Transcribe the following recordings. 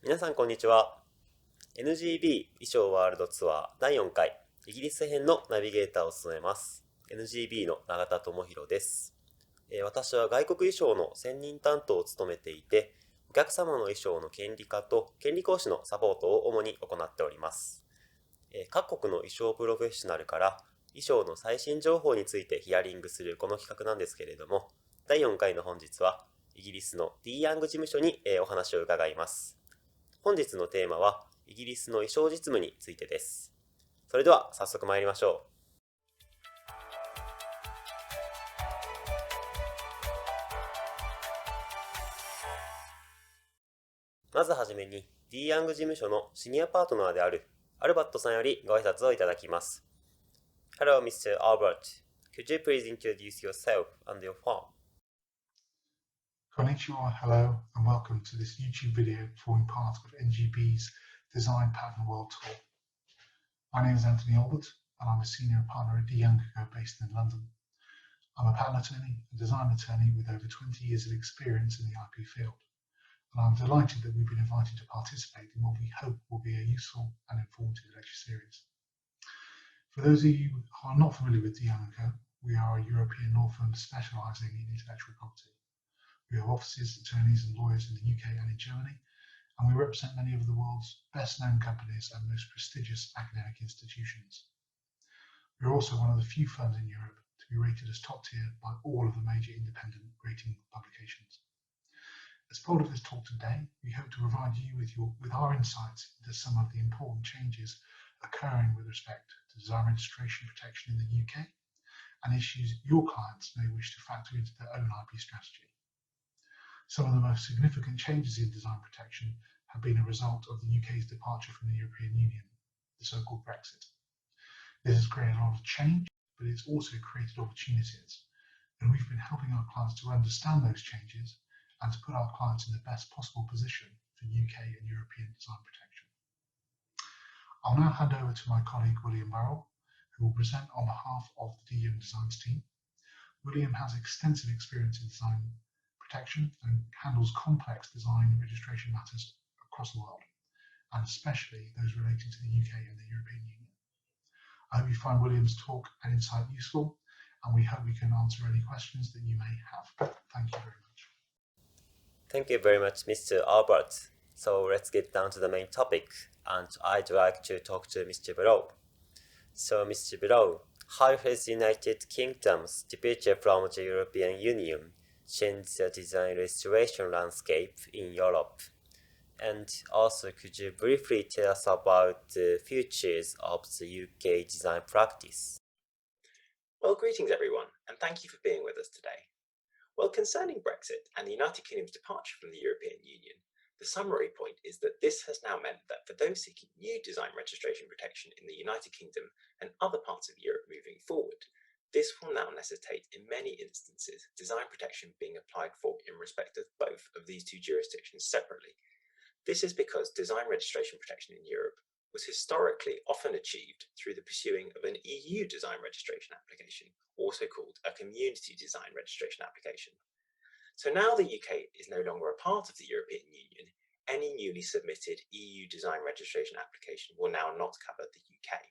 皆さんこんにちは。NGB 意匠ワールドツアー第4回イギリス編のナビゲーターを務めます NGB の永田智弘です。私は外国衣装の専任担当を務めていて、お客様の衣装の権利化と権利行使のサポートを主に行っております。各国の衣装プロフェッショナルから衣装の最新情報についてヒアリングするこの企画なんですけれども、第4回の本日はイギリスの YOUNG 事務所にお話を伺います。本日のテーマはイギリスの意匠実務についてです。それでは早速参りましょう。まずはじめに YOUNG 事務所のシニアパートナーであるアルバットさんよりご挨拶をいただきます。Hello, Mr. Albert. Could you please introduce yourself and your firm? Konnichiwa, hello, and welcome to this YouTube video forming part of NGB's Design Pattern World Tour. My name is Anthony Albutt, and I'm a senior partner at Young&CO based in London. I'm a patent attorney and design attorney with over 20 years of experience in the IP field, and I'm delighted that we've been invited to participate in what we hope will be a useful and informative lecture series. For those of you who are not familiar with Young&CO, we are a European law firm specialising in intellectual property. We have offices, attorneys and lawyers in the UK and in Germany, and we represent many of the world's best-known companies and most prestigious academic institutions. We are also one of the few firms in Europe to be rated as top tier by all of the major independent rating publications. As part of this talk today, we hope to provide you with our insights into some of the important changes occurring with respect to design registration protection in the UK and issues your clients may wish to factor into their own IP strategy. Some of the most significant changes in design protection have been a result of the UK's departure from the European Union, the so-called Brexit. This has created a lot of change, but it's also created opportunities, and we've been helping our clients to understand those changes and to put our clients in the best possible position for UK and European design protection. I'll now hand over to my colleague William Burrell, who will present on behalf of the DM Designs team. William has extensive experience in design protection and handles complex design registration matters across the world, and especially those relating to the UK and the European Union. I hope you find William's talk and insight useful, and we hope we can answer any questions that you may have. Thank you very much. Thank you very much, Mr. Albert. So let's get down to the main topic, and I'd like to talk to Mr. Burrell. So, Mr. Burrell, how has the United Kingdom's departure from the European Union change the design registration landscape in Europe? And also, could you briefly tell us about the futures of the UK design practice? Well, greetings everyone, and thank you for being with us today. Well, concerning Brexit and the United Kingdom's departure from the European Union, the summary point is that this has now meant that for those seeking new design registration protection in the United Kingdom and other parts of Europe moving forward, this will now necessitate, in many instances, design protection being applied for in respect of both of these two jurisdictions separately. This is because design registration protection in Europe was historically often achieved through the pursuing of an EU design registration application, also called a community design registration application. So now the UK is no longer a part of the European Union, any newly submitted EU design registration application will now not cover the UK.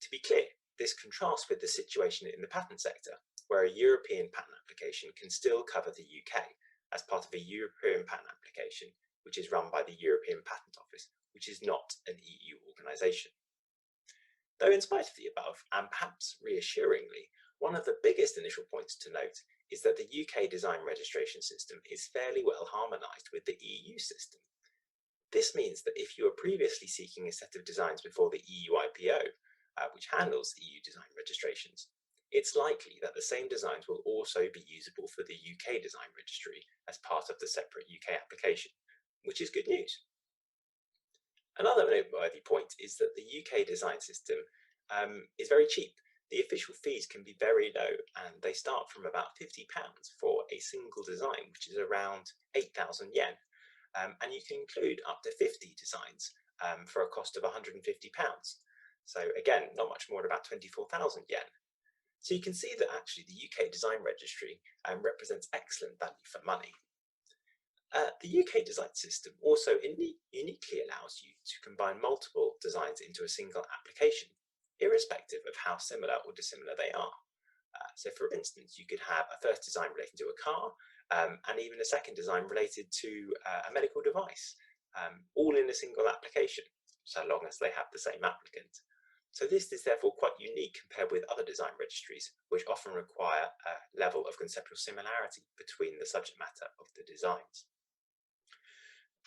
To be clear, this contrasts with the situation in the patent sector, where a European patent application can still cover the UK as part of a European patent application, which is run by the European Patent Office, which is not an EU organisation. Though in spite of the above, and perhaps reassuringly, one of the biggest initial points to note is that the UK design registration system is fairly well harmonised with the EU system. This means that if you were previously seeking a set of designs before the EU IPO, which handles EU design registrations, it's likely that the same designs will also be usable for the UK design registry as part of the separate UK application, which is good news. Another noteworthy point is that the UK design system is very cheap. The official fees can be very low, and they start from about £50 for a single design, which is around 8,000 yen, and you can include up to 50 designs for a cost of £150. So again, not much more than about 24,000 yen. So you can see that actually the UK design registry represents excellent value for money. The UK design system also uniquely allows you to combine multiple designs into a single application, irrespective of how similar or dissimilar they are. So for instance, you could have a first design relating to a car and even a second design related to a medical device, all in a single application, so long as they have the same applicant. So this is therefore quite unique compared with other design registries, which often require a level of conceptual similarity between the subject matter of the designs.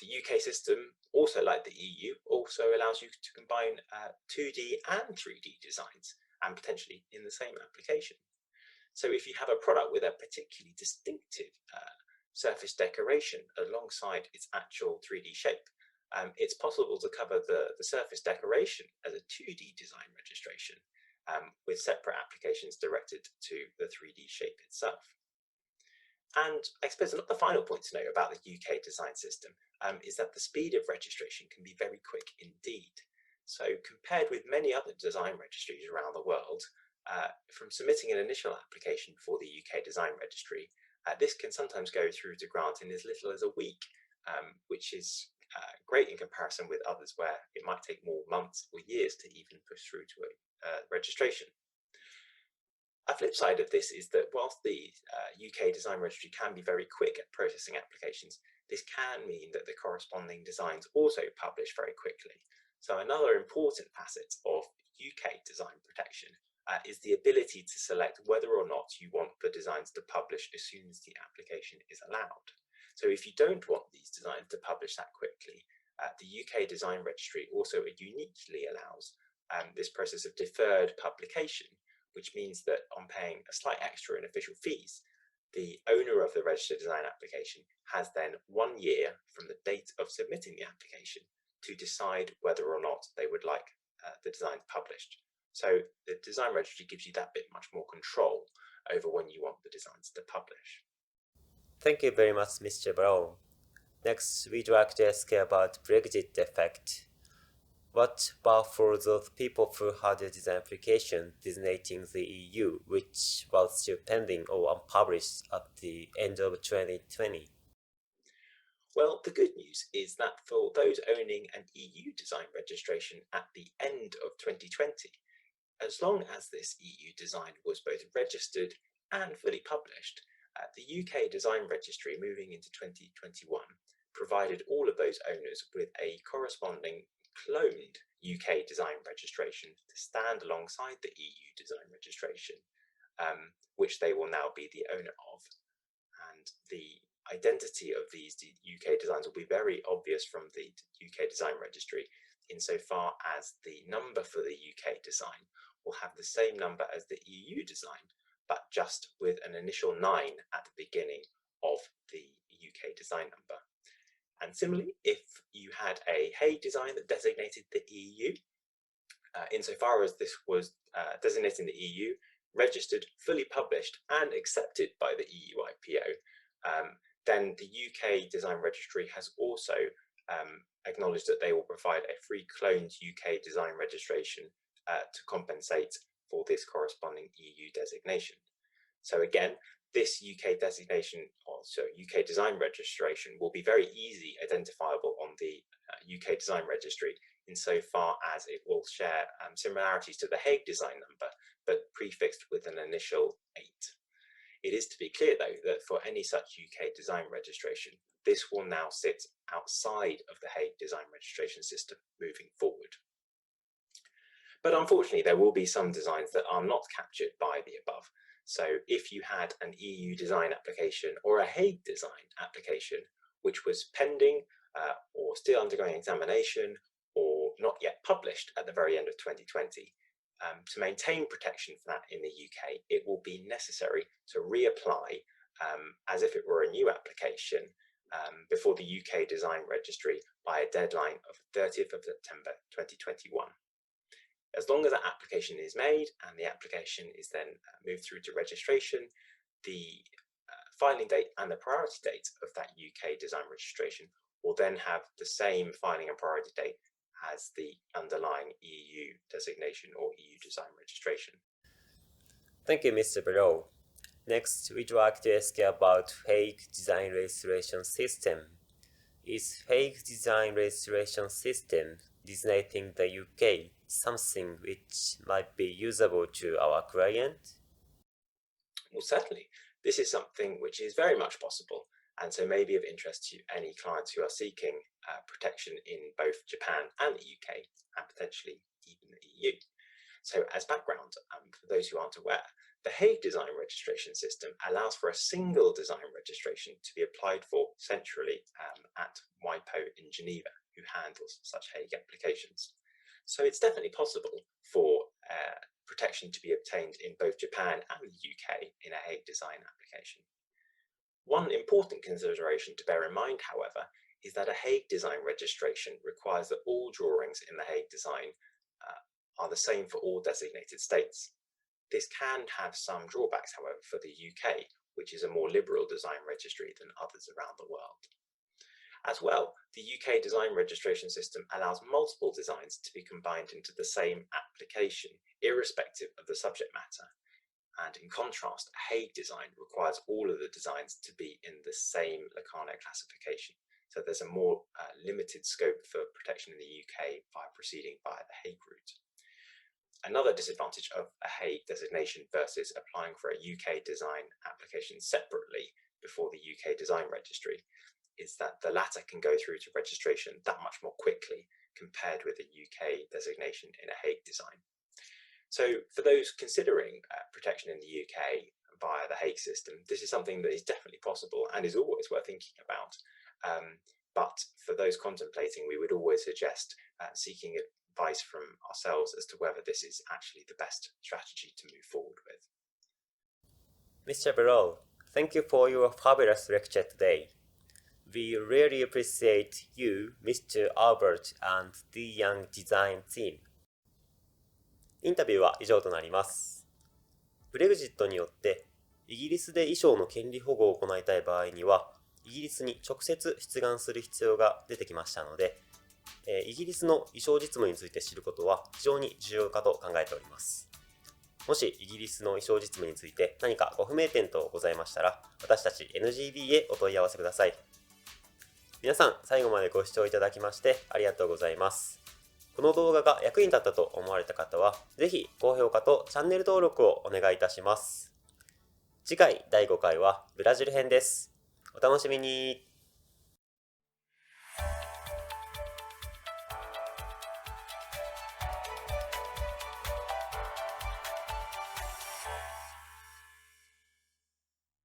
The UK system, also like the EU, also allows you to combine 2D and 3D designs, and potentially in the same application. So if you have a product with a particularly distinctive surface decoration alongside its actual 3D shape, it's possible to cover the surface decoration as a 2D design registration with separate applications directed to the 3D shape itself. And I suppose another final point to note about the UK design system is that the speed of registration can be very quick indeed. So compared with many other design registries around the world, from submitting an initial application for the UK design registry, this can sometimes go through to grant in as little as a week, which is great in comparison with others where it might take more months or years to even push through to a registration. A flip side of this is that whilst the UK design registry can be very quick at processing applications, this can mean that the corresponding designs also publish very quickly. So another important facet of UK design protection is the ability to select whether or not you want the designs to publish as soon as the application is allowed. So if you don't want these designs to publish that quickly, the UK design registry also uniquely allows this process of deferred publication, which means that on paying a slight extra in official fees, the owner of the registered design application has then 1 year from the date of submitting the application to decide whether or not they would like the design published. So the design registry gives you that bit much more control over when you want the designs to publish. Thank you very much, Mr. Brown. Next, we'd like to ask about Brexit effect. What about for those people who had a design application designating the EU, which was still pending or unpublished at the end of 2020? Well, the good news is that for those owning an EU design registration at the end of 2020, as long as this EU design was both registered and fully published, the UK design registry moving into 2021 provided all of those owners with a corresponding cloned UK design registration to stand alongside the EU design registration, which they will now be the owner of. And the identity of these UK designs will be very obvious from the UK design registry, insofar as the number for the UK design will have the same number as the EU design, but just with an initial 9 at the beginning of the UK design number. And similarly, if you had a Hague design that designated the EU, insofar as this was designating the EU, registered, fully published, and accepted by the EU IPO, then the UK design registry has also acknowledged that they will provide a free cloned UK design registration to compensate for this corresponding EU designation. So again, this UK designation, also UK design registration, will be very easy identifiable on the UK design registry insofar as it will share similarities to the Hague design number, but prefixed with an initial 8. It is to be clear, though, that for any such UK design registration, this will now sit outside of the Hague design registration system moving forward. But unfortunately, there will be some designs that are not captured by the above. So if you had an EU design application or a Hague design application, which was pending or still undergoing examination or not yet published at the very end of 2020, to maintain protection for that in the UK, it will be necessary to reapply as if it were a new application before the UK design registry by a deadline of 30th of September 2021. As long as that application is made and the application is then moved through to registration, the filing date and the priority date of that UK design registration will then have the same filing and priority date as the underlying EU designation or EU design registration. Thank you, Mr. Burrell. Next, we'd like to ask about fake design registration system. Is fake design registration system designating the UK something which might be usable to our client? Well, certainly. This is something which is very much possible, and so may be of interest to any clients who are seeking protection in both Japan and the UK, and potentially even the EU. So as background, for those who aren't aware, the Hague Design Registration System allows for a single design registration to be applied for centrally at WIPO in Geneva, who handles such Hague applications. So it's definitely possible for protection to be obtained in both Japan and the UK in a Hague design application. One important consideration to bear in mind, however, is that a Hague design registration requires that all drawings in the Hague design are the same for all designated states. This can have some drawbacks, however, for the UK, which is a more liberal design registry than others around the world. As well, the UK design registration system allows multiple designs to be combined into the same application, irrespective of the subject matter. And in contrast, a Hague design requires all of the designs to be in the same Locarno classification. So there's a more limited scope for protection in the UK by proceeding via the Hague route. Another disadvantage of a Hague designation versus applying for a UK design application separately before the UK design registry is that the latter can go through to registration that much more quickly compared with a UK designation in a Hague design. So for those considering protection in the UK via the Hague system, this is something that is definitely possible and is always worth thinking about. But for those contemplating, we would always suggest seeking advice from ourselves as to whether this is actually the best strategy to move forward with. Mr. Burrell, thank you for your fabulous lecture today. We really appreciate you, Mr. Albutt, and the Young Design Team. インタビューは以上となります。ブレグジットによってイギリスで衣装の権利保護を行いたい場合には、イギリスに直接出願する必要が出てきましたので、イギリスの衣装実務について知ることは非常に重要かと考えております。もしイギリスの衣装実務について何かご不明点等ございましたら、私たち NGB へお問い合わせください。皆さん、最後までご視聴いただきましてありがとうございます。この動画が役に立ったと思われた方は、ぜひ高評価とチャンネル登録をお願いいたします。次回第5回はブラジル編です。お楽しみに。